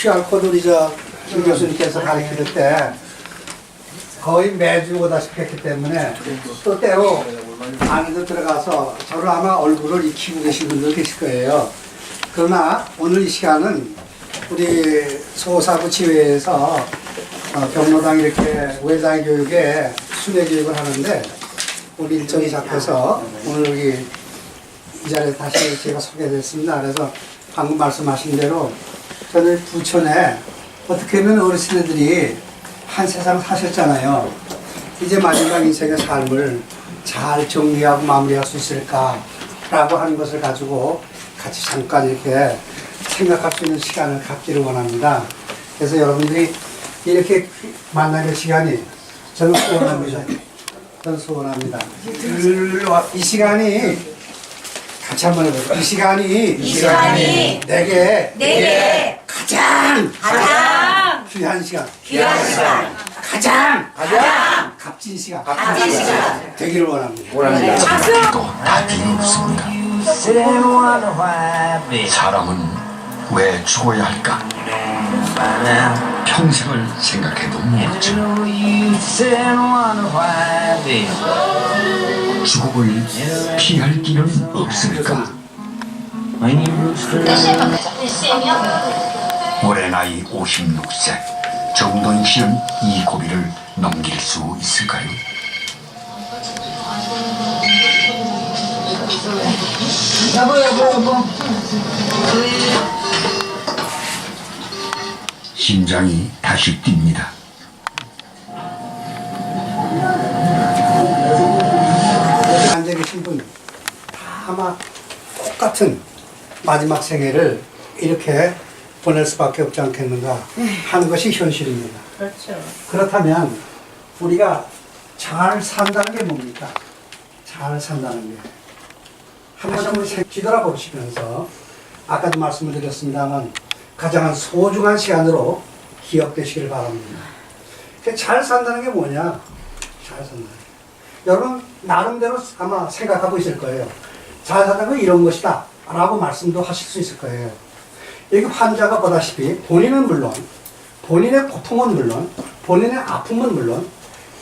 QR코드 우리 김 교수님께서 가르칠 때 거의 매주 오다시피 했기 때문에 또 때로 안에도 들어가서 저를 아마 얼굴을 익히고 계신 분들 계실 거예요. 그러나 오늘 이 시간은 우리 소사부 지회에서 경로당 이렇게 외장 교육에 순회 교육을 하는데 우리 일정이 잡혀서 오늘 여기 이 자리에 다시 제가 소개됐습니다. 그래서 방금 말씀하신 대로 저는 부천에 어떻게 보면 어르신들이 한 세상 사셨잖아요. 이제 마지막 인생의 삶을 잘 정리하고 마무리할 수 있을까라고 하는 것을 가지고 같이 잠깐 이렇게 생각할 수 있는 시간을 갖기를 원합니다. 그래서 여러분들이 이렇게 만나는 시간이 저는 소원합니다. 저는 소원합니다. 이 시간이 같이 한번 해볼까요? 이 시간이 내게 가장 귀한 시간, 가장 값진 시간 되기를 원합니다. 답이 없습니다. 사람은 왜 죽어야 할까? 평생을 생각해도 모르죠. 죽음을 피할 길은 없을까? 올해 나이 56세 정돈 씨는 이 고비를 넘길 수 있을까요? 여보. 심장이 다시 뜁니다. 앉아 계신 분 다 아마 똑같은 마지막 생애를 이렇게 보낼 수밖에 없지 않겠는가 하는 것이 현실입니다. 그렇죠. 그렇다면 우리가 잘 산다는 게 뭡니까? 잘 산다는 게 한 번씩 뒤돌아보시면서 아까도 말씀을 드렸습니다만 가장 소중한 시간으로 기억되시길 바랍니다. 잘 산다는 게 뭐냐? 잘 산다. 여러분 나름대로 아마 생각하고 있을 거예요. 잘 산다는 건 이런 것이다 라고 말씀도 하실 수 있을 거예요. 여기 환자가 보다시피 본인은 물론 본인의 고통은 물론 본인의 아픔은 물론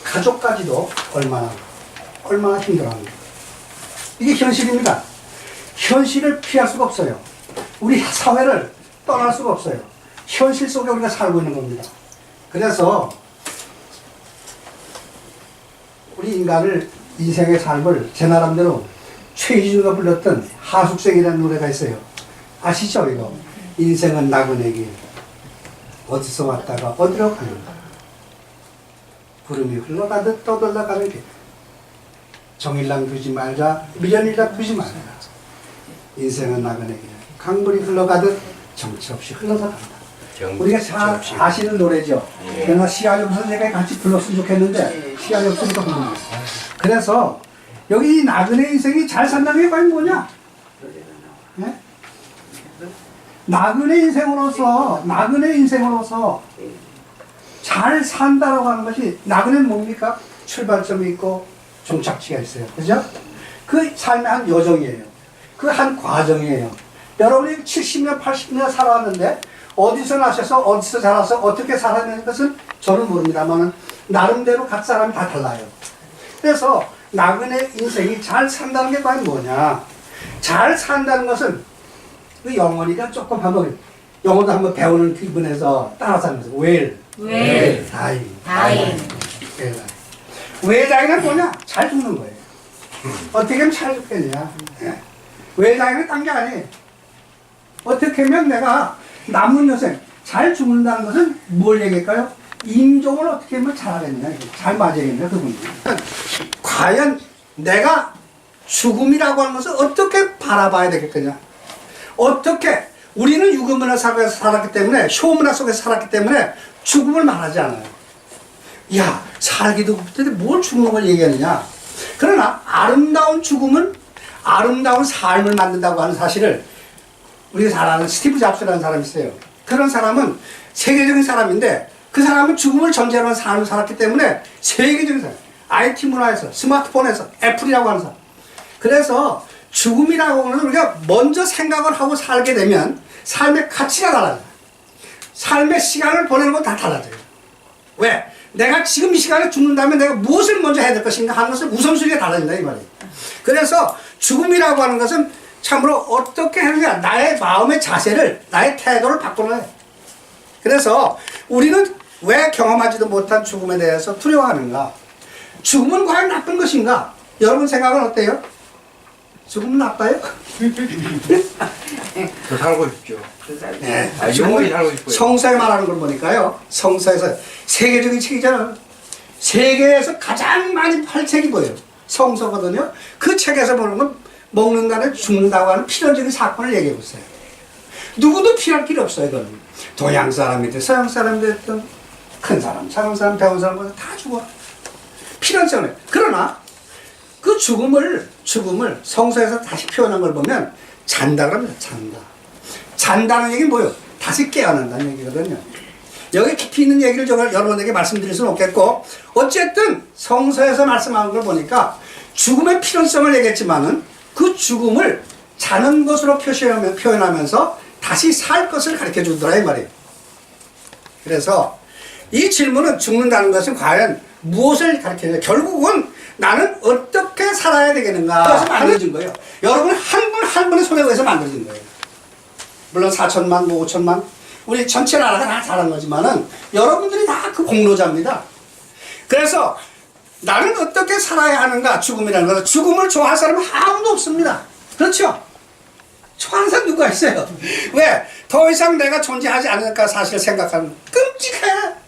가족까지도 얼마나 힘들어합니다. 이게 현실입니다. 현실을 피할 수가 없어요. 우리 사회를 떠날 수가 없어요. 현실 속에 우리가 살고 있는 겁니다. 그래서 우리 인생의 삶을 제 나름대로 최희준가 불렀던 하숙생이라는 노래가 있어요. 아시죠 이거? 인생은 나그네 길 어디서 왔다가 어디로 가는가 구름이 흘러가듯 떠돌아가는 길 정일랑 두지 말자 미련일랑 두지 말자 인생은 나그네 길 강물이 흘러가듯 정처 없이 흘러서 간다. 우리가 잘 아시는 노래죠. 그러나 시간이 없어서 제가 같이 불렀으면 좋겠는데 시간이 없으니까 부르는 그래서 여기 이 나그네 인생이 잘 산다는 게 과연 뭐냐? 네? 나그네 인생으로서 잘 산다라고 하는 것이 나그네는 뭡니까? 출발점이 있고 종착지가 있어요. 그죠? 그 삶의 한 여정이에요. 그 한 과정이에요. 여러분이 70년, 80년 살아왔는데 어디서 나셔서 어디서 자라서 어떻게 살았는 것은 저는 모릅니다만 나름대로 각 사람이 다 달라요. 그래서 나그네 인생이 잘 산다는 게 과연 뭐냐? 잘 산다는 것은 그 영어니까 조금 한번 영어도 한번 배우는 기분에서 따라서 하면서 웰다잉은 뭐냐? 잘 죽는 거예요. 어떻게 하면 잘 죽겠냐? 웰다잉은 딴 게 아니에요. 어떻게 하면 내가 남은 여생 잘 죽는다는 것은 뭘 얘기할까요? 임종을 어떻게 하면 잘하겠냐? 잘 맞아야겠냐? 그분이. 과연 내가 죽음이라고 하는 것을 어떻게 바라봐야 되겠느냐? 어떻게 우리는 유교문화 사회에서 살았기 때문에 쇼문화 속에서 살았기 때문에 죽음을 말하지 않아요. 야 살기도 바쁜데 뭘 죽는 걸 얘기하느냐? 그러나 아름다운 죽음은 아름다운 삶을 만든다고 하는 사실을 우리가 잘 아는 스티브 잡스라는 사람이 있어요. 그런 사람은 세계적인 사람인데 그 사람은 죽음을 전제로 한 삶을 살았기 때문에 세계적인 사람. IT 문화에서 스마트폰에서 애플이라고 하는 사람. 그래서 죽음이라고 하는 우리가 먼저 생각을 하고 살게 되면 삶의 가치가 달라져요. 삶의 시간을 보내는 건 다 달라져요. 왜? 내가 지금 이 시간에 죽는다면 내가 무엇을 먼저 해야 될 것인가 하는 것을 우선순위가 달라진다 이 말이에요. 그래서 죽음이라고 하는 것은 참으로 어떻게 하느냐, 나의 마음의 자세를, 나의 태도를 바꾸는 거예요. 그래서 우리는 왜 경험하지도 못한 죽음에 대해서 두려워하는가? 죽음은 과연 나쁜 것인가? 여러분 생각은 어때요? 죽음은 나빠요? 더 살고 싶죠. 네. 영원히 살고 싶어요. 성서에 말하는 걸 보니까요. 성서에서 세계적인 책이잖아요. 세계에서 가장 많이 팔 책이 뭐예요? 성서거든요. 그 책에서 보는 건 먹는다는 죽는다고 하는 필연적인 사건을 얘기해 보세요. 누구도 피할 길이 없어요. 이건 동양 사람이든 서양 사람이든 큰 사람, 작은 사람, 배운 사람보다 다 죽어. 필연성을. 그러나 그 죽음을 성서에서 다시 표현한 걸 보면 잔다 그럽니다. 잔다. 잔다는 얘기는 뭐예요? 다시 깨어난다는 얘기거든요. 여기 깊이 있는 얘기를 제가 여러분에게 말씀드릴 수는 없겠고, 어쨌든 성서에서 말씀하는 걸 보니까 죽음의 필연성을 얘기했지만은 그 죽음을 자는 것으로 표현하면서 다시 살 것을 가르쳐 주더라 이 말이에요. 그래서 이 질문은 죽는다는 것은 과연 무엇을 가르치냐, 결국은 나는 어떻게 살아야 되겠는가 그래서 만들어진 거예요. 여러분 한 분 한 분의 손에 의해서 만들어진 거예요. 물론 4천만, 5천만 우리 전체 나라가 다 잘한 거지만은 여러분들이 다 그 공로자입니다. 그래서 나는 어떻게 살아야 하는가, 죽음이라는 것은 죽음을 좋아할 사람은 아무도 없습니다. 그렇죠? 좋아하는 사람 누가 있어요? 왜? 더 이상 내가 존재하지 않을까 사실 생각하면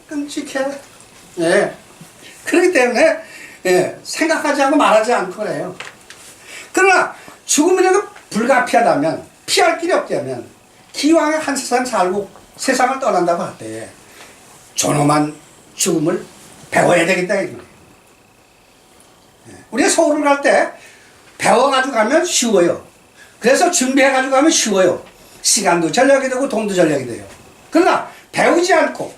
끔찍해. 예. 그렇기 때문에 예, 생각하지 않고 말하지 않고 그래요. 그러나 죽음이라는 건 불가피하다면, 피할 길이 없다면 기왕에 한 세상 살고 세상을 떠난다고 할 때 존엄한 죽음을 배워야 되겠다 이거예요. 우리가 서울을 갈 때 배워가지고 가면 쉬워요. 그래서 준비해가지고 가면 쉬워요. 시간도 절약이 되고 돈도 절약이 돼요. 그러나 배우지 않고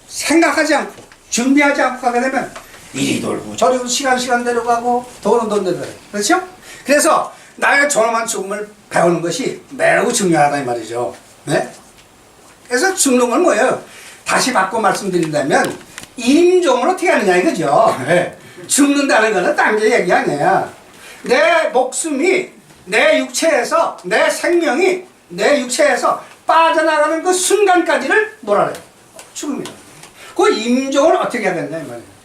생각하지 않고 준비하지 않고 가게 되면 이리 돌고 저리 돌고 시간대로 가고 돈은 돈대로 가요. 그렇죠? 그래서 나의 존엄한 죽음을 배우는 것이 매우 중요하다 이 말이죠. 네? 그래서 죽는 건 뭐예요? 다시 바꿔 말씀드린다면 임종을 어떻게 하느냐 이거죠. 네. 죽는다는 것은 딴 게 얘기 아니야. 내 목숨이 내 육체에서, 내 생명이 내 육체에서 빠져나가는 그 순간까지를 뭐라 그래요? 죽음이다. 그 임종을 어떻게 해야 된다 이 말이에요.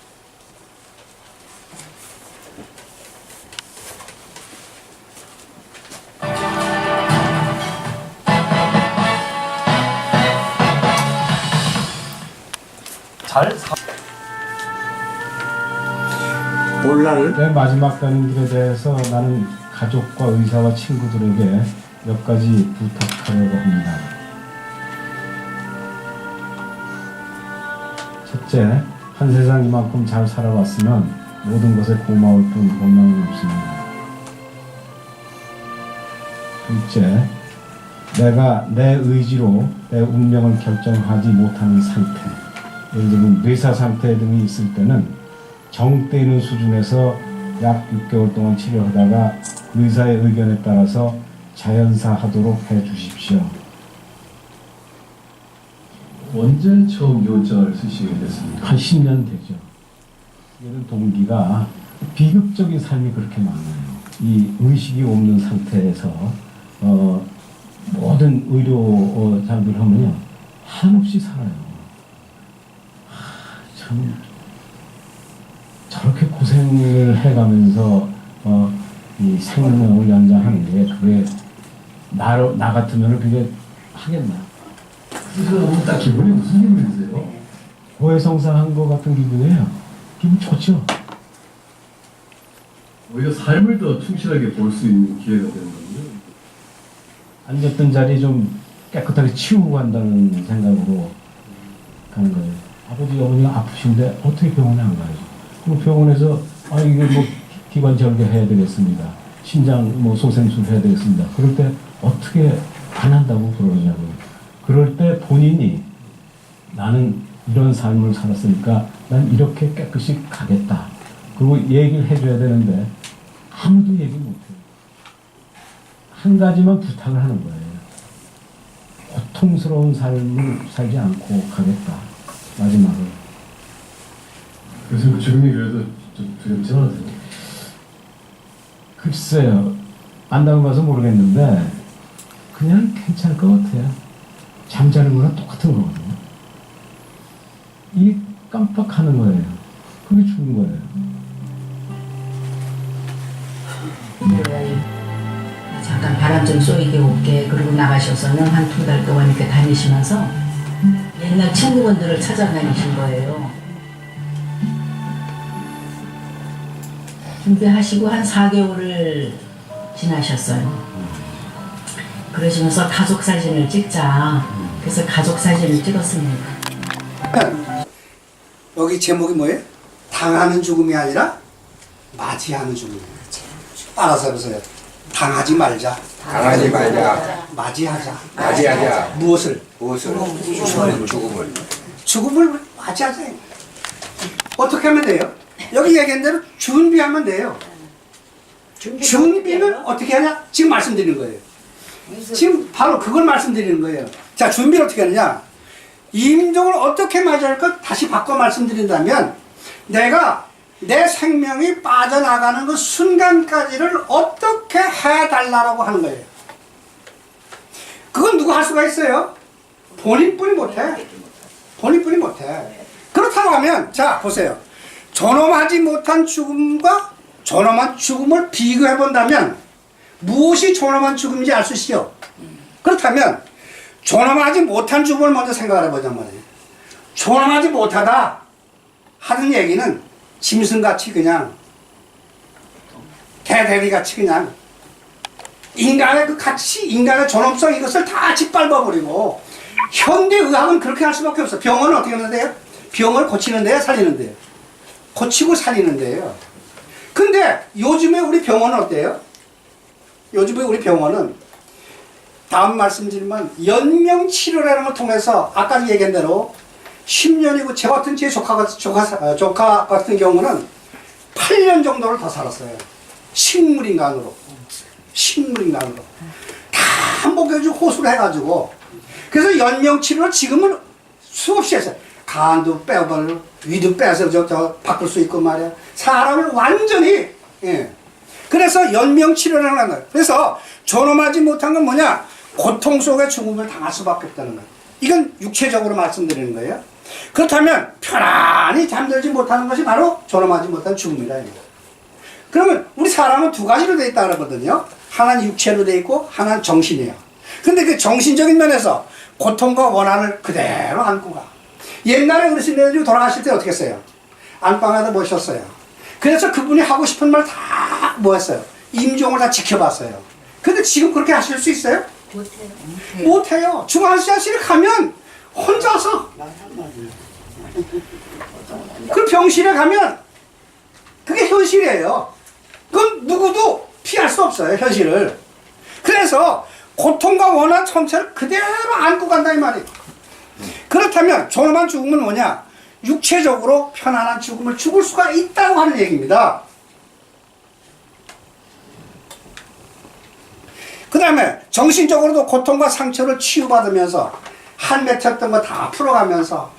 몰라를 내 마지막 가는 길에 대해서 나는 가족과 의사와 친구들에게 몇 가지 부탁하려고 합니다. 첫째, 한 세상 이만큼 잘 살아왔으면 모든 것에 고마울 뿐 원망은 없습니다. 둘째, 내가 내 의지로 내 운명을 결정하지 못하는 상태, 예를 들면 뇌사 상태 등이 있을 때는 정때 있는 수준에서 약 6개월 동안 치료하다가 의사의 의견에 따라서 자연사하도록 해주십시오. 언제 처음 요자를 쓰시게 됐습니까? 한 10년 되죠. 이런 동기가 비극적인 삶이 그렇게 많아요. 이 의식이 없는 상태에서 모든 의료자들 하면요 한없이 살아요. 참 저렇게 고생을 해가면서 이 생명을 연장하는 게 그게 나 같으면 그게 하겠나? 그래서 딱 기분이 무슨 기분이세요? 고해성사한 것 같은 기분이에요. 기분 좋죠. 오히려 삶을 더 충실하게 볼 수 있는 기회가 되는 거군요. 앉았던 자리 좀 깨끗하게 치우고 간다는 생각으로 가는 거예요. 아버지 어머니가 아프신데 어떻게 병원에 안 가요? 그럼 병원에서 이거 뭐 기관 절개해야 되겠습니다. 심장 뭐 소생술 해야 되겠습니다. 그럴 때 어떻게 안 한다고 그러냐고요. 그럴 때 본인이 나는 이런 삶을 살았으니까 난 이렇게 깨끗이 가겠다. 그리고 얘기를 해줘야 되는데 아무도 얘기 못해요. 한 가지만 부탁을 하는 거예요. 고통스러운 삶을 살지 않고 가겠다. 마지막으로. 그래서 죽음이 그래도 좀 두렵지 않으세요? 글쎄요. 안 당해봐서 모르겠는데 그냥 괜찮을 것 같아요. 잠자는 거랑 똑같은 거거든요. 이 깜빡하는 거예요. 그게 죽는 거예요. 잠깐 바람 좀 쏘이게 올게 그러고 나가셔서는 한 두 달 동안 이렇게 다니시면서 옛날 친구분들을 찾아다니신 거예요. 준비하시고 한 4개월을 지나셨어요. 그러시면서 가족 사진을 찍자. 그래서 가족 사진을 찍었습니다. 여기 제목이 뭐예요? 당하는 죽음이 아니라 맞이하는 죽음이에요. 따라서 해보세요. 당하지 말자. 당하지 말자. 맞이하자. 맞이하자. 무엇을? 무엇을? 죽음을. 죽음을 맞이하자. 어떻게 하면 돼요? 여기 얘기한 대로 준비하면 돼요. 준비는 어떻게 하냐? 지금 말씀드리는 거예요. 지금 바로 그걸 말씀드리는 거예요. 자, 준비를 어떻게 하느냐? 임종을 어떻게 맞이할까? 다시 바꿔 말씀드린다면 내가 내 생명이 빠져나가는 그 순간까지를 어떻게 해달라고 하는 거예요. 그건 누가 할 수가 있어요? 본인뿐이 못해. 본인뿐이 못해. 그렇다고 하면 자 보세요. 존엄하지 못한 죽음과 존엄한 죽음을 비교해 본다면 무엇이 존엄한 죽음인지 알 수 있어요. 그렇다면 존엄하지 못한 죽음을 먼저 생각을 해보자 말이에요. 존엄하지 못하다 하는 얘기는 짐승같이 그냥 개돼지같이 그냥 인간의 그 가치, 인간의 존엄성 이것을 다 짓밟아버리고 현대의학은 그렇게 할 수밖에 없어. 병원은 어떻게 하는데요? 병을 고치는 데요? 살리는 데요? 고치고 살리는 데요. 근데 요즘에 우리 병원은 어때요? 요즘에 우리 병원은 다음 말씀드리면 연명치료라는 걸 통해서 아까 얘기한 대로 10년이고 제 같은 제 조카 같은 경우는 8년 정도를 더 살았어요. 식물인간으로. 식물인간으로. 다 먹여주고 호수를 해가지고. 그래서 연명치료를 지금은 수없이 했어요. 간도 빼버리고 위도 빼서 저 바꿀 수 있고 말이야. 사람을 완전히, 예. 그래서 연명치료라는 거예요. 그래서 존엄하지 못한 건 뭐냐? 고통 속에 죽음을 당할 수밖에 없다는 거예요. 이건 육체적으로 말씀드리는 거예요. 그렇다면 편안히 잠들지 못하는 것이 바로 존엄하지 못한 죽음이라 합니다. 그러면 우리 사람은 두 가지로 되어 있다고 하거든요. 하나는 육체로 되어 있고 하나는 정신이에요. 근데 그 정신적인 면에서 고통과 원한을 그대로 안고 가. 옛날에 어르신들이 돌아가실 때 어떻게 했어요? 안방에다 모셨어요. 그래서 그분이 하고 싶은 말 다 뭐 했어요? 임종을 다 지켜봤어요. 근데 지금 그렇게 하실 수 있어요? 못해요. 못해요. 중환자실에 가면 혼자서 그 병실에 가면 그게 현실이에요. 그건 누구도 피할 수 없어요. 현실을. 그래서 고통과 원한 전체를 그대로 안고 간다 이 말이에요. 그렇다면 존엄한 죽음은 뭐냐? 육체적으로 편안한 죽음을 죽을 수가 있다고 하는 얘기입니다. 그 다음에 정신적으로도 고통과 상처를 치유받으면서 한 맺혔던 거 다 풀어가면서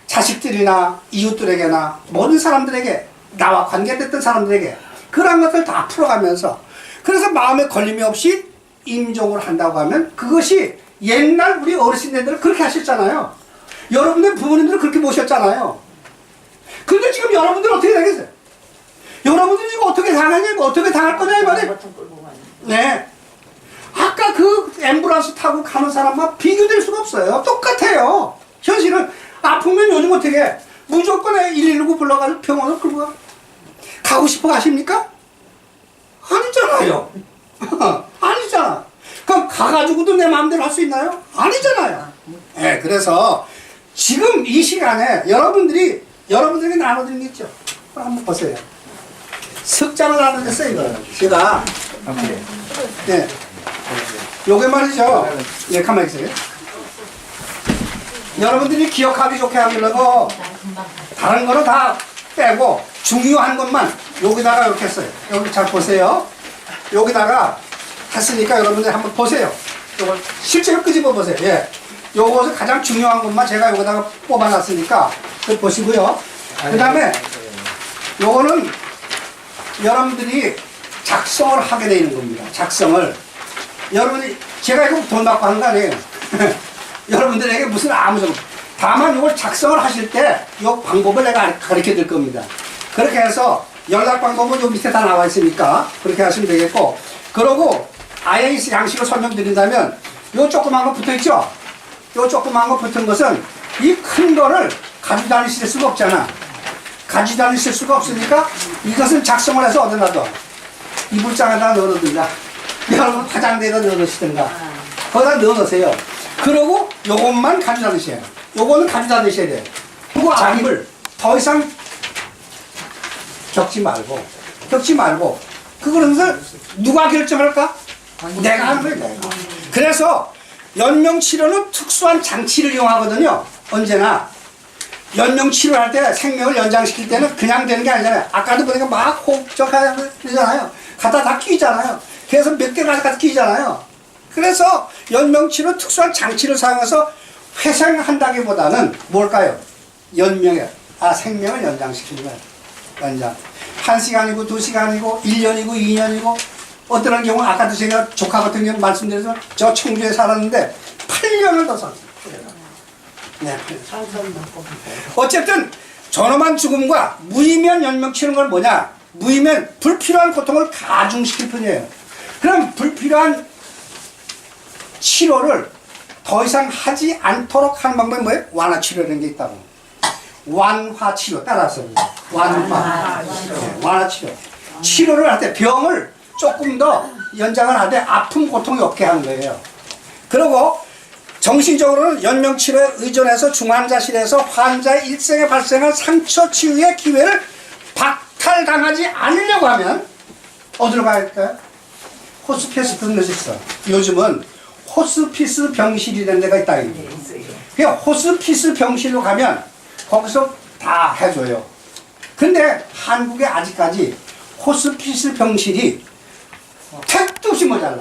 자식들이나 이웃들에게나 모든 사람들에게 나와 관계됐던 사람들에게 그런 것들 다 풀어가면서 그래서 마음에 걸림이 없이 임종을 한다고 하면 그것이 옛날 우리 어르신들은 그렇게 하셨잖아요. 여러분들 부모님들은 그렇게 모셨잖아요. 근데 지금 여러분들 어떻게 되겠어요? 여러분들 지금 어떻게 당하냐, 어떻게 당할 거냐 이 말이에요. 네. 아까 그 앰뷸런스 타고 가는 사람과 비교될 수가 없어요. 똑같아요. 현실은 아프면 요즘 어떻게 해? 무조건 119 불러가지고 병원을 끌고 가. 가고 싶어 가십니까? 아니잖아요. 아니잖아. 그럼 가가지고도 내 마음대로 할 수 있나요? 아니잖아요. 네, 그래서 지금 이 시간에 여러분들에게 나눠드린 게 있죠. 한번 보세요. 석장을 나눠줬어요, 이거. 제가. 네. 요게 말이죠. 예, 가만히 있어요. 여러분들이 기억하기 좋게 하려고 다른 거는 다 빼고 중요한 것만 여기다가 이렇게 했어요. 여기 잘 보세요. 여기다가 했으니까 여러분들 한번 보세요. 요걸 실제로 끄집어 보세요. 예. 요것은 가장 중요한 것만 제가 여기다가 뽑아놨으니까 그 보시고요. 그 다음에 요거는 여러분들이 작성을 하게 되는 겁니다. 작성을. 여러분이, 제가 이거 돈 받고 하는 거 아니에요. 여러분들에게 무슨 아무 정 다만 이걸 작성을 하실 때 이 방법을 내가 가르쳐 드릴 겁니다. 그렇게 해서 연락 방법은 요 밑에 다 나와 있으니까 그렇게 하시면 되겠고, 그러고 아예 이 양식을 설명드린다면 요 조그만 거 붙어 있죠? 요 조그만 거 붙은 것은 이 큰 거를 가지고 다니실 수가 없잖아. 가지고 다니실 수가 없으니까 이것은 작성을 해서 어디 놔둬? 이불장에다 넣어놓든가 여러분 화장대에다 넣어놓으시든가 거기다 넣어놓으세요. 그러고 요것만 가지고 다니셔야 돼요. 요거는 가지고 다니셔야 돼요. 그리고 자기를 더 이상 겪지 말고 그거는 누가 결정할까? 내가 하는 거예요. 내가. 그래서 연명치료는 특수한 장치를 이용하거든요. 언제나 연명치료할 때 생명을 연장시킬 때는 그냥 되는 게 아니잖아요. 아까도 보니까 막 호흡적하잖아요. 갖다 다 끼잖아요. 그래서 몇 개까지 갖다 끼잖아요. 그래서 연명치료 특수한 장치를 사용해서 회생한다기보다는 뭘까요? 생명을 연장시키는 거예요. 연장. 1시간이고 2시간이고 1년이고 2년이고 어떤 경우는 아까도 제가 조카 같은 경우 말씀드려서 저 청주에 살았는데 8년을 더 살았어요. 네. 어쨌든 존엄한 죽음과 무의미한 연명 치는 건 뭐냐? 무의미한 불필요한 고통을 가중시킬 뿐이에요. 그럼 불필요한 치료를 더 이상 하지 않도록 하는 방법이 뭐예요? 완화치료라는 게 있다고. 완화치료 따라서 완화치료. 치료를 할 때 병을 조금 더 연장을 할 때 아픔 고통이 없게 하는 거예요. 그리고 정신적으로는 연명치료에 의존해서 중환자실에서 환자의 일생에 발생한 상처 치유의 기회를 박탈당하지 않으려고 하면 어디로 가야 할까요? 호스피스 듣는 것이 있어. 요즘은 호스피스 병실이라는 데가 있다. 그냥 호스피스 병실로 가면 거기서 다 해줘요. 근데 한국에 아직까지 호스피스 병실이 택도 없이 모자라.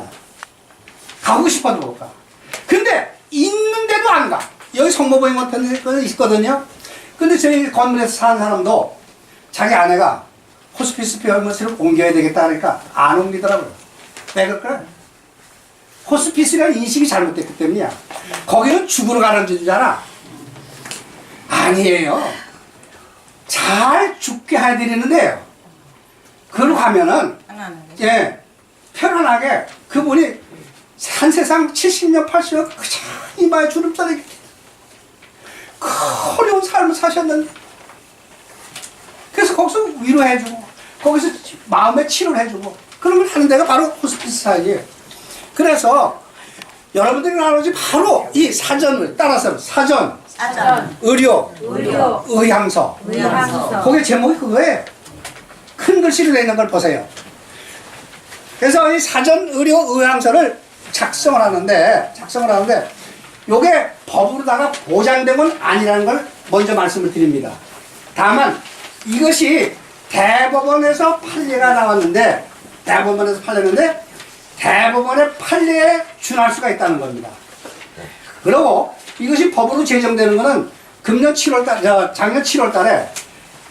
가고 싶어도 못 가. 근데 있는데도 안 가. 여기 성모보행 같은 데 있거든요. 근데 저희 건물에서 사는 사람도 자기 아내가 호스피스 병실을 옮겨야 되겠다 하니까 안 옮기더라고요. 왜 그럴까요? 호스피스라는 인식이 잘못됐기 때문이야. 거기는 죽으러 가는 데잖아. 아니에요. 잘 죽게 해드리는데요. 그러고 가면은 예, 편안하게 그분이 한 세상 70년 80년 그저 이마에 주름살이 그 어려운 삶을 사셨는데, 그래서 거기서 위로해주고 거기서 마음의 치료를 해주고 그런 걸 하는 데가 바로 호스피스 사이에요. 그래서 여러분들이 나누지 바로 이 사전을 따라서 사전, 의료, 의향서. 거기 제목이 그거예요. 큰 글씨로 되어 있는 걸 보세요. 그래서 이 사전, 의료, 의향서를 작성을 하는데 요게 법으로다가 보장된 건 아니라는 걸 먼저 말씀을 드립니다. 다만 이것이 대법원에서 판례가 나왔는데 대법원의 판례에 준할 수가 있다는 겁니다. 그리고 이것이 법으로 제정되는 것은 작년 7월 달에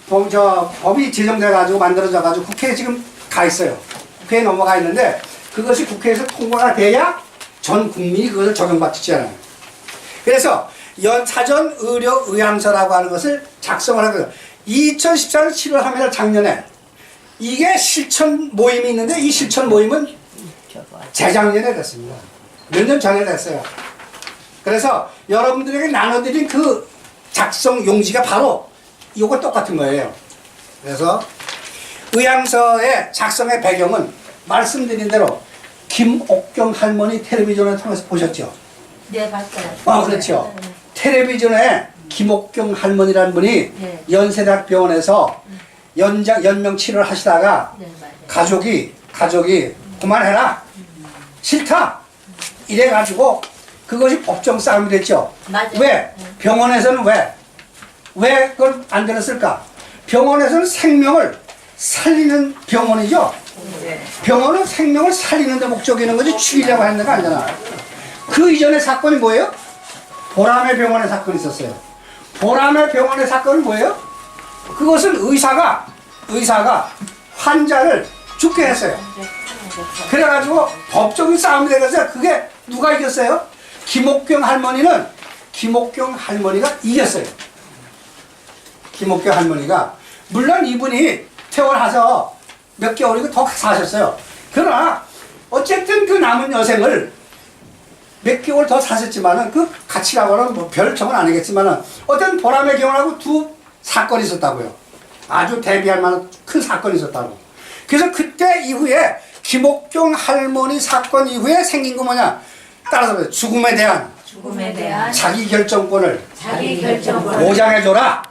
법이 제정돼가지고 만들어져가지고 국회에 지금 가 있어요. 국회에 넘어가 있는데 그것이 국회에서 통과가 돼야 전 국민이 그것을 적용받잖아요. 그래서 사전 의료 의향서라고 하는 것을 작성을 하거든요. 2014년 7월 하면 작년에 이게 실천 모임이 있는데 이 실천 모임은 재작년에 됐습니다. 몇 년 전에 됐어요. 그래서 여러분들에게 나눠드린 그 작성 용지가 바로 이거 똑같은 거예요. 그래서 의향서의 작성의 배경은 말씀드린 대로 김옥경 할머니 텔레비전을 통해서 보셨죠? 네, 봤어요. 그렇죠. 텔레비전에 김옥경 할머니라는 분이 연세대학 병원에서 연명 치료를 하시다가 가족이 그만해라, 싫다 이래가지고 그것이 법정 싸움이 됐죠. 맞아요. 왜? 병원에서는 왜 그걸 안 들었을까? 병원에서는 생명을 살리는 병원이죠. 병원은 생명을 살리는 데 목적이 있는 거지 죽이려고 하는 데가 아니잖아. 그 이전의 사건이 뭐예요? 보람의 병원의 사건이 있었어요. 보람의 병원의 사건은 뭐예요? 그것은 의사가 환자를 죽게 했어요. 그래가지고 법적인 싸움이 되면서 그게 누가 이겼어요? 김옥경 할머니가 이겼어요. 김옥경 할머니가. 물론 이분이 퇴원해서 몇 개월이고 더 사셨어요. 그러나 어쨌든 그 남은 여생을 몇 개월 더 사셨지만은 그 가치라고는 뭐 별 정은 아니겠지만은 어떤 보람의 경우하고 두 사건이 있었다고요. 아주 대비할 만한 큰 사건이 있었다고. 그래서 그때 이후에 김옥경 할머니 사건 이후에 생긴 거 뭐냐? 따라서 죽음에 대한 자기 결정권을 보장해줘라.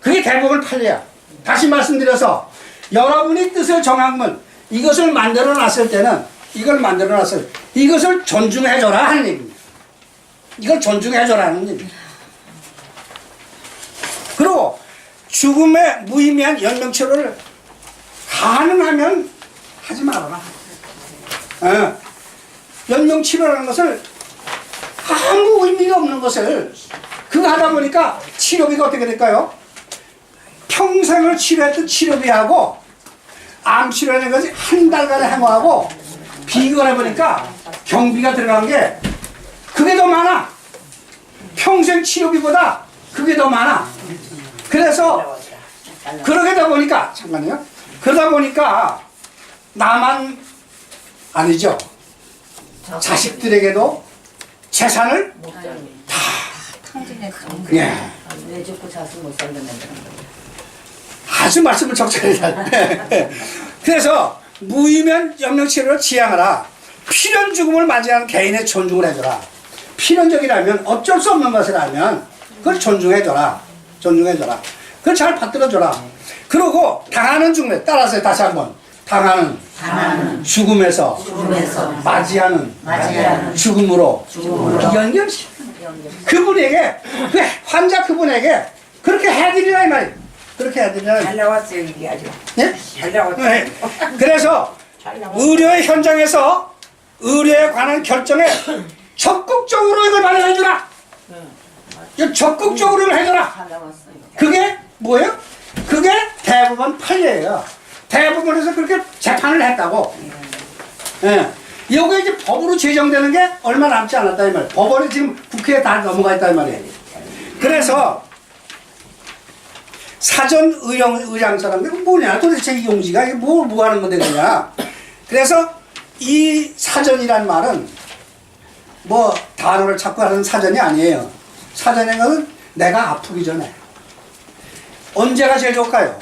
그게 대부분 판례야. 다시 말씀드려서 여러분이 뜻을 정하면 이것을 만들어 놨을 때는 이것을 존중해줘라 하는 얘기입니다. 이걸 존중해줘라 하는 얘기입니다. 그리고 죽음의 무의미한 연명치료를 가능하면 하지 말아라. 연명치료라는 것을 아무 의미가 없는 것을 그거 하다 보니까 치료비가 어떻게 될까요? 평생을 치료했던 치료비하고 암 치료하는 것이 한 달간의 행하고 비교를 해보니까 경비가 들어간 게 그게 더 많아. 평생 치료비보다 그게 더 많아. 그래서 그러게 되다 보니까 잠깐만요. 그러다 보니까 나만 아니죠. 자식들에게도 재산을 예. 아주 말씀을 적절히 잘. 그래서 무의미한 연명치료를 지향하라. 필연 죽음을 맞이하는 개인의 존중을 해줘라. 필연적이라면 어쩔 수 없는 것이라면 그걸 존중해줘라. 그걸 잘 받들어줘라. 그리고 당하는 죽음에 따라서 다시 한번 당하는 죽음에서 맞이하는 죽음으로 연결시켜. 그분에게 그 환자 그분에게 그렇게 해드리라 이 말이에요. 그렇게 해드리라. 잘 나왔어요 이게 아주. 예? 잘 나왔어요. 네. 그래서 의료의 현장에서 의료에 관한 결정에 적극적으로 이걸 반영해주라. 이거 적극적으로 해줘라. 그게 뭐예요? 그게 대법원 판례예요. 대법원에서 그렇게 재판을 했다고. 예. 이게 이제 법으로 제정되는 게 얼마 남지 않았다 이 말이에요. 법원이 지금 국회에 다 넘어가 있다 이 말이에요. 그래서 사전 의향서라는 게 뭐냐? 도대체 이 용지가 이게 뭐 하는 건데 그냥. 그래서 이 사전이란 말은 뭐 단어를 찾고 하는 사전이 아니에요. 사전인 것은 내가 아프기 전에. 언제가 제일 좋을까요?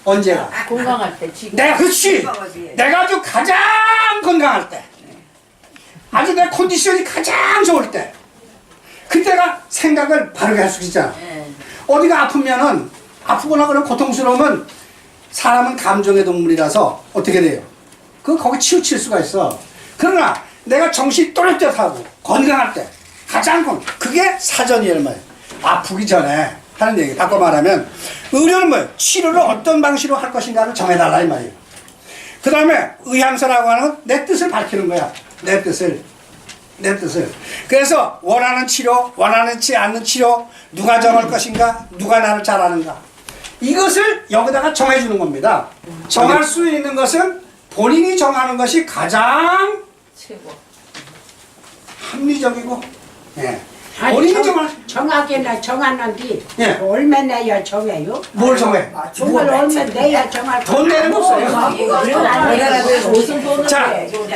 언제가? 건강할 때 지금. 그렇지. 내가 아주 가장 건강할 때. 아주 내 컨디션이 가장 좋을 때. 그때가 생각을 바르게 할 수 있잖아. 어디가 아프면은 아프거나 그런 고통스러우면 사람은 감정의 동물이라서 어떻게 돼요? 거기 치우칠 수가 있어. 그러나 내가 정신이 또렷하고 건강할 때 가장 그게 사전이란 말이에요. 아프기 전에 하는 얘기. 바꿔 말하면 의료는 뭐예요? 치료를 어떤 방식으로 할 것인가를 정해달라 이 말이에요. 그 다음에 의향서라고 하는 내 뜻을 밝히는 거야. 내 뜻을. 그래서 원하는 치료, 원하지 않는 치료, 누가 정할 것인가, 누가 나를 잘 아는가. 이것을 여기다가 정해주는 겁니다. 정할 수 있는 것은 본인이 정하는 것이 가장 합리적이고, 예. 본인이 정하게 정하는 뒤 예. 얼마 내야 정해요? 뭘 정해? 정말 얼마 내야 정할 돈 내는 거 없어요.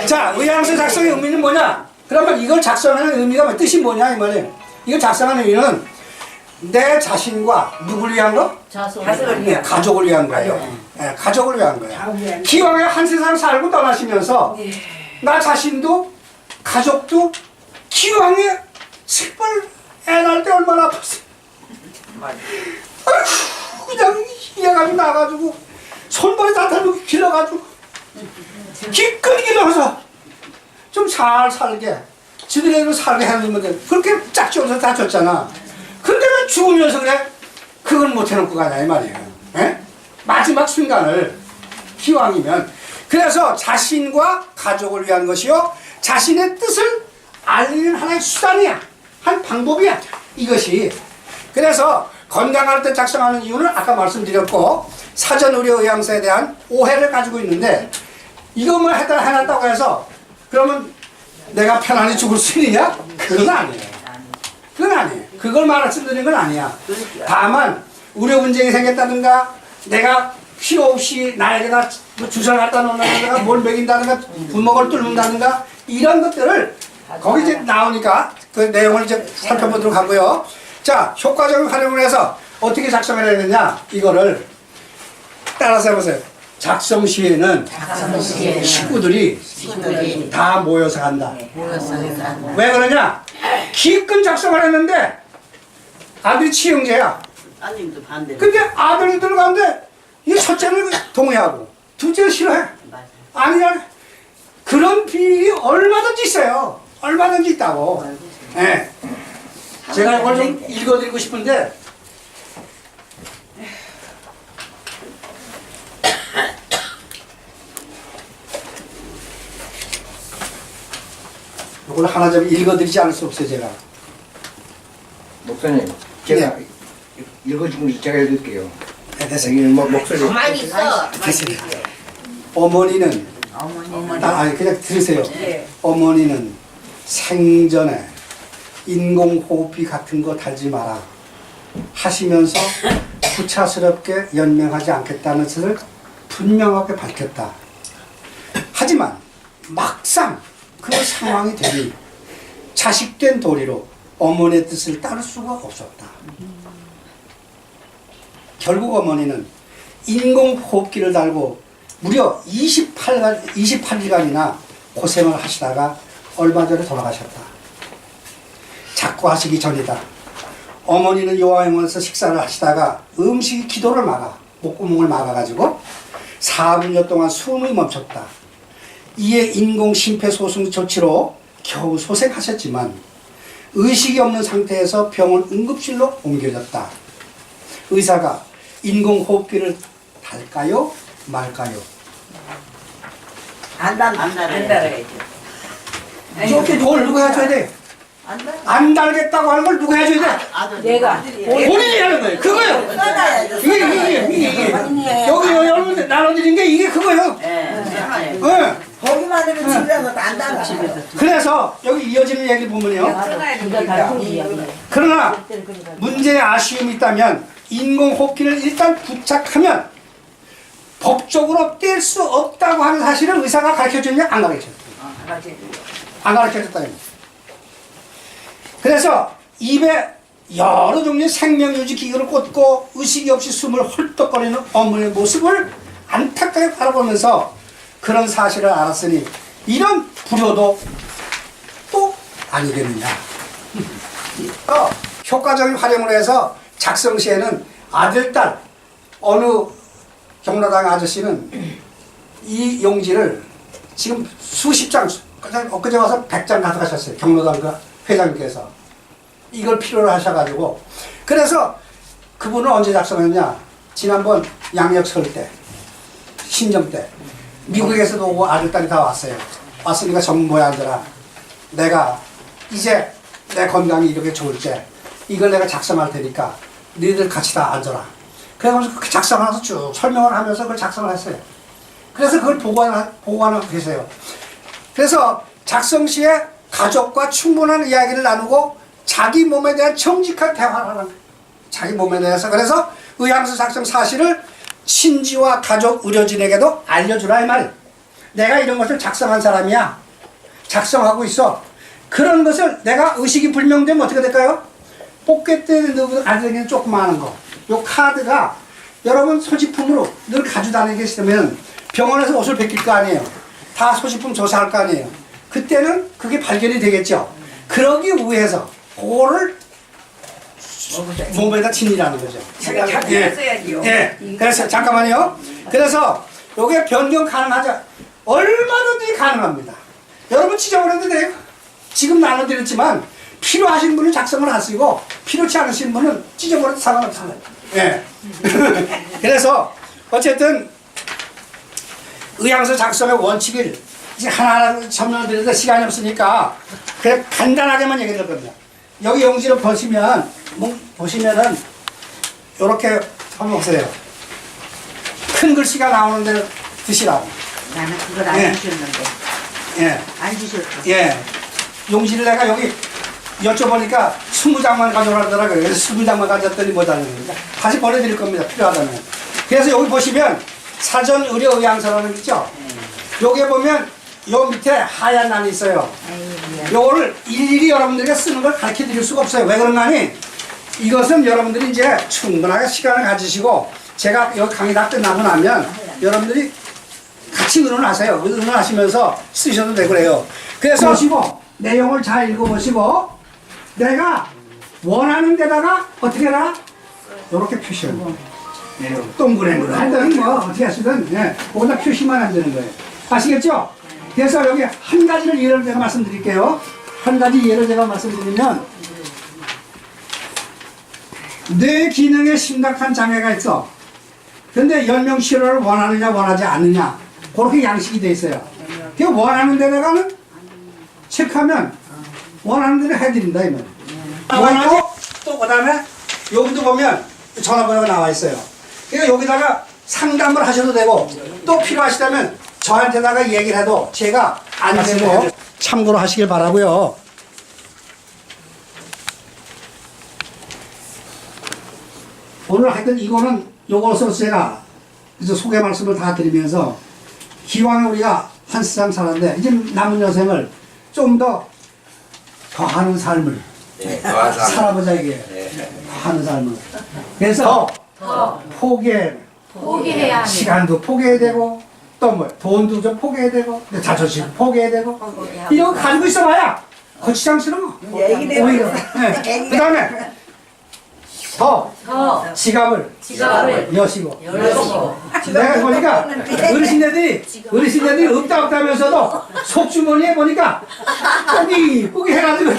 자, 의향서 작성의 의미는 뭐냐? 그러면 이걸 작성하는 의미가 뭐, 뜻이 뭐냐 이 말이에요. 이걸 작성하는 의미는 내 자신과 누굴 위한 거? 가족을 위한. 가족을 위한 거예요. 네, 가족을 위한 거예요. 기왕에 한 세상 살고 떠나시면서 나 자신도 가족도 기왕에 정말 애 낳을 때 얼마나 아팠어. 아이고 그냥 이해가지고 나가지고 손발이 다 닮고 길러가지고 기꺼이 길러서 좀 잘 살게 지들에도 살게 해주면 돼. 그렇게 짝지어서 다 줬잖아. 근데 왜 죽으면서 그래? 그걸 못 해놓고 가냐 이 말이에요. 에? 마지막 순간을 기왕이면. 그래서 자신과 가족을 위한 것이요 자신의 뜻을 알리는 하나의 수단이야. 한 방법이야. 이것이. 그래서 건강할 때 작성하는 이유는 아까 말씀드렸고 사전 의료 의향서에 대한 오해를 가지고 있는데 이것만 해놨다고 해서 그러면 내가 편안히 죽을 수 있느냐? 그건 아니에요. 그건 아니에요. 그걸 말씀드리는 건 아니야. 다만 의료 문제가 생겼다든가 내가 필요 없이 나에게다 주사를 갖다 놓는다든가 뭘 먹인다든가 부먹을 뚫는다든가 이런 것들을 거기 이제 나오니까 그 내용을 이제 살펴보도록 하고요. 자, 효과적인 활용을 해서 어떻게 작성을 해야 되냐? 이거를 따라서 해보세요. 작성 시에는 식구들이 다 모여서 한다. 왜 그러냐? 기껏 작성을 했는데 아들이 치형제야. 아님도 반대. 근데 아들들 가운데 이 첫째는 동의하고 둘째는 싫어해. 아니야. 그런 비밀이 얼마든지 있어요. 얼마든지 있다고. 예. 제가 이걸 좀 읽어드리고 싶은데 이걸 하나 좀 읽어드리지 않을 수 없어요. 제가. 목사님, 제가 읽어주면 제가 읽을게요. 네, 됐어요. 여기 뭐 목소리. 가만히 있어. 됐어요. 어머니는 아니 그냥 들으세요. 네. 어머니는 생전에 인공호흡기 같은 거 달지 마라 하시면서 구차스럽게 연명하지 않겠다는 것을 분명하게 밝혔다. 하지만 막상 그 상황이 되니 자식된 도리로 어머니의 뜻을 따를 수가 없었다. 결국 어머니는 인공호흡기를 달고 무려 28일간이나 고생을 하시다가 얼마 전에 돌아가셨다. 작고하시기 전이다. 어머니는 요양원에서 식사를 하시다가 음식이 기도를 막아 목구멍을 막아가지고 4분여 동안 숨이 멈췄다. 이에 인공 심폐소생 조치로 겨우 소생하셨지만 의식이 없는 상태에서 병원 응급실로 옮겨졌다. 의사가 인공호흡기를 달까요? 말까요? 안 달아야지. 저렇게 뭘 누가 해줘야 돼? 안 달겠다고 하는 걸 누가 해줘야 돼? 내가. 본인이 하는 거예요. 그거요. 써놔야죠. 이게. 여기 여러분 나눠드린 게 이게 그거예요. 네. 네. 거기만 하면 집에서 안 달아. 그래서 여기 이어지는 얘기 보면요. 그러나 문제의 아쉬움이 있다면 인공호흡기를 일단 부착하면 법적으로 뗄 수 없다고 하는 사실을 의사가 가르쳐줬냐? 안 가르쳐줬다. 안 가르쳐줬다. 그래서 입에 여러 종류의 생명유지 기구를 꽂고 의식이 없이 숨을 헐떡거리는 어머니의 모습을 안타깝게 바라보면서 그런 사실을 알았으니 이런 불효도 또 아니겠느냐. 효과적인 활용을 해서 작성 시에는 아들, 딸 어느 경로당 아저씨는 이 용지를 지금 수십 장, 엊그제 와서 100장 가져가셨어요. 경로당 그 회장님께서. 이걸 필요로 하셔가지고. 그래서 그분은 언제 작성했냐. 지난번 양력 설 때, 신정 때. 미국에서도 오고 아들, 딸이 다 왔어요. 왔으니까 전부 모양들아. 내가 이제 내 건강이 이렇게 좋을 때 이걸 내가 작성할 테니까 너희들 같이 다 앉아라. 그래가지고 그 작성하면서 쭉 설명을 하면서 그걸 작성을 했어요. 그래서 그걸 보관하고 계세요. 그래서 작성 시에 가족과 충분한 이야기를 나누고 자기 몸에 대한 정직한 대화를 하는 거예요. 자기 몸에 대해서. 그래서 의향서 작성 사실을 친지와 가족, 의료진에게도 알려주라 이 말이에요. 내가 이런 것을 작성한 사람이야. 작성하고 있어. 그런 것을 내가 의식이 불명되면 어떻게 될까요? 포켓에 넣은 아들에게는 조그마한 거. 요 카드가 여러분 소지품으로 늘 가지고 다니게 있으면 병원에서 옷을 벗길 거 아니에요. 다 소지품 조사할 거 아니에요. 그때는 그게 발견이 되겠죠. 그러기 위해서 그거를 몸에다 친이라는 거죠. 예. 그래서 잠깐만요. 그래서 요게 변경 가능하죠. 얼마든지 가능합니다. 여러분 지정을 해도 돼요. 지금 나눠드렸지만 필요하신 분은 작성을 하시고 필요치 않으신 분은 찢어버려도 상관없습니다. 예. 그래서 어쨌든 의향서 작성의 원칙을 이제 하나하나 설명드려도 시간이 없으니까 그냥 간단하게만 얘기를 할 겁니다. 여기 용지를 보시면은 요렇게 한번 보세요. 큰 글씨가 나오는 데를 드시라고. 나는 그걸 안 예. 주셨는데. 예. 안 주셨어. 예. 용지를 내가 여기 여쭤보니까 20장만 가져오라더라고요. 그래서 20장만 가져왔더니 못하는 겁니다. 다시 보내드릴 겁니다. 필요하다면. 그래서 여기 보시면 사전 의료 의향서라는 게 있죠. 여기에 보면 요 밑에 하얀 난이 있어요. 요거를 일일이 여러분들에게 쓰는 걸 가르쳐 드릴 수가 없어요. 왜 그런가니? 이것은 여러분들이 이제 충분하게 시간을 가지시고 제가 여기 강의 다 끝나고 나면 여러분들이 같이 의논하세요. 의논하시면서 쓰셔도 되고 그래요. 그래서 보시고 내용을 잘 읽어보시고 내가 원하는 데다가 어떻게 해라? 이렇게 표시를 동그란 거 하든 뭐 어떻게 하시든 거기다 표시만 안 되는 거예요. 아시겠죠? 그래서 여기 한 가지를 예를 제가 말씀드릴게요. 한 가지 예를 제가 말씀드리면 뇌 기능에 심각한 장애가 있어. 근데 연명 치료를 원하느냐 원하지 않느냐 그렇게 양식이 돼 있어요. 그 원하는 데다가는 체크하면 원하는 대로 해드린다 이 말. 원하고 또 그다음에 여기도 보면 전화번호가 나와 있어요. 그러니까 여기다가 상담을 하셔도 되고 또 필요하시다면 저한테다가 얘기를 해도 제가 안 되고 참고로 하시길 바라고요. 오늘 하여튼 이거는 요것으로 제가 이제 소개 말씀을 다 드리면서 기왕에 우리가 한 세상 살았는데 이제 남은 여생을 좀 더 더하는 삶을 살아보자 이게 더하는 삶을 그래서 포기해야 합니다. 시간도 포기해야 되고 또 뭐 돈도 좀 포기해야 되고 자존심 포기해야 되고 이런 거 가지고 있어봐야 거치장스러워 오히려 그 다음에 더 지갑을 여시고 내가 보니까 어르신들이 없다 하면서도 속주머니에 보니까 꾸기 해가지고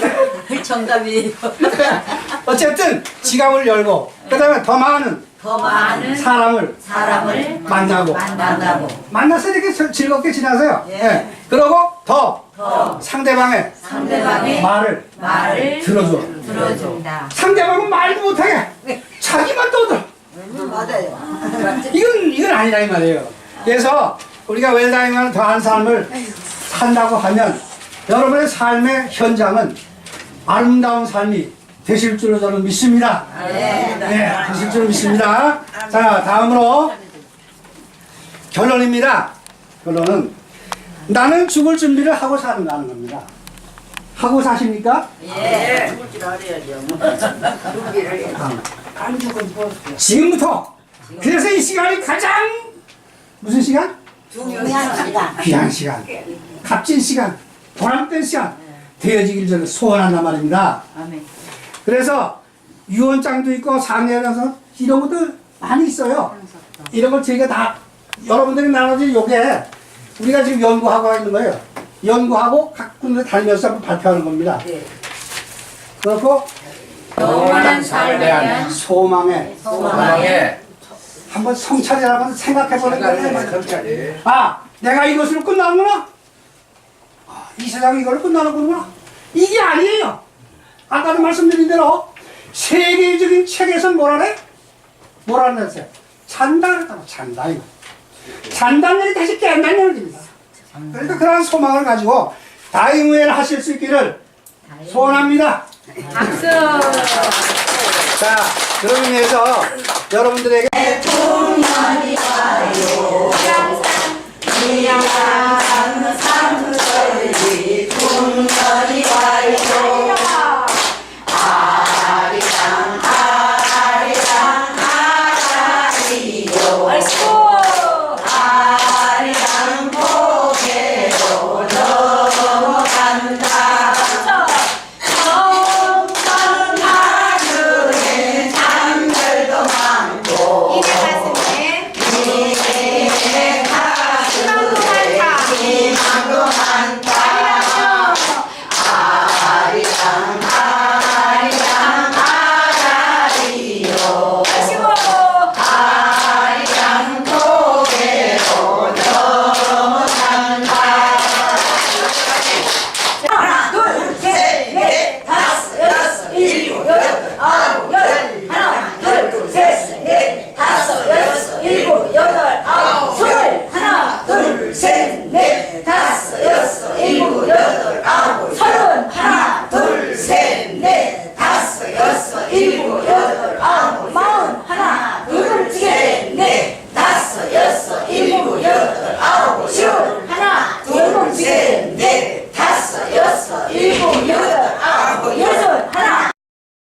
정답이에요. 어쨌든 지갑을 열고 그 다음에 더 많은 사람을 만나고 만나서 이렇게 즐겁게 지나세요. 예. 그리고 더 상대방의 말을 들어준다. 상대방은 말도 못하게 자기만 떠들어. 맞아요. 이건 아니라 이 말이에요. 그래서 우리가 웰다잉하는 더한 삶을 산다고 하면 여러분의 삶의 현장은 아름다운 삶이 되실 줄로 저는 믿습니다. 네, 되실 줄로 믿습니다. 자, 다음으로 결론입니다. 결론은 나는 죽을 준비를 하고 사는다는 겁니다. 하고 사십니까? 예. 죽을 줄 알아야죠. 준비를 안 죽은 뭐. 지금부터. 그래서 이 시간이 가장 무슨 시간? 중요한 시간. 귀한 시간, 값진 시간, 보람된 시간 되어지길 저는 소원한단 말입니다. 아멘. 그래서 유언장도 있고 상례라서 이런 것들 많이 있어요. 이런 걸 저희가 다 여러분들이 나눠진 요게 우리가 지금 연구하고 있는 거예요. 연구하고 각 군데 다니면서 한번 발표하는 겁니다. 그렇고 영원한 삶에 대한 소망에 한번 성찰이라고 한번 생각해보는 거예요. 아, 내가 이것으로 끝나는구나? 아, 이 세상이 이걸로 끝나는구나? 이게 아니에요. 아까도 말씀드린 대로 세계적인 책에서는 뭐라래? 뭐라는 했어요? 잔다 그랬다고. 잔다 이거. 잔다는 얘기 다시 깬다는 얘기입니다. 그러니까 그런 소망을 가지고 다이무엘 하실 수 있기를 소원합니다. 박수. 자, 그런 의미에서 여러분들에게 항상